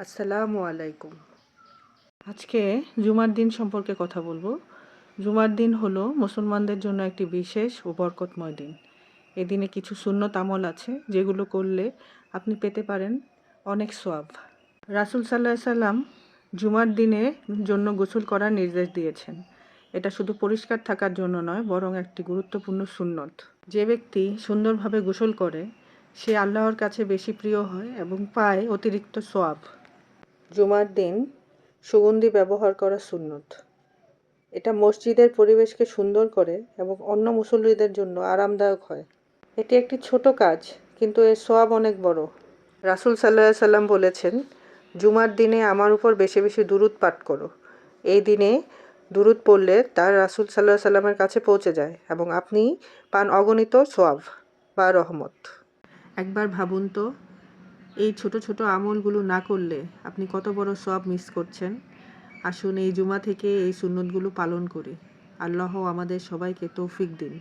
আসসালামু আলাইকুম। আজকে জুমার দিন সম্পর্কে কথা বলবো। জুমার দিন হলো মুসলমানদের জন্য একটি বিশেষ ও বরকতময় দিন। এই দিনে কিছু সুন্নত আমল আছে যেগুলো করলে আপনি পেতে পারেন অনেক সওয়াব। রাসূল সাল্লাল্লাহু আলাইহি সাল্লাম জুমার দিনের জন্য গোসল করার নির্দেশ দিয়েছেন। এটা শুধু পরিষ্কার থাকার জন্য নয়, বরং একটি গুরুত্বপূর্ণ সুন্নত। যে ব্যক্তি সুন্দরভাবে গোসল করে সে আল্লাহর কাছে বেশি প্রিয় হয় এবং পায় অতিরিক্ত সওয়াব। জুমার দিন সুগন্ধি ব্যবহার করা সুন্নত। এটা মসজিদের পরিবেশকে সুন্দর করে এবং অন্য মুসল্লিদের জন্য আরামদায়ক হয়। এটি একটি ছোট কাজ, কিন্তু এর সওয়াব অনেক বড়। রাসূল সাল্লাল্লাহু আলাইহি সাল্লাম বলেছেন, জুমার দিনে আমার উপর বেশি বেশি দুরূদ পাঠ করো। এই দিনে দুরূদ পড়লে তার রাসূল সাল্লাল্লাহু আলাইহি সাল্লামের কাছে পৌঁছে যায় এবং আপনি পান অগণিত সওয়াব বা রহমত। একবার ভাবুন তো, এই ছোট ছোট আমলগুলো না করলে আপনি কত বড় সওয়াব মিস করছেন। আসুন এই জুমা থেকে এই সুন্নতগুলো পালন করি। আল্লাহ আমাদের সবাইকে তৌফিক দিন।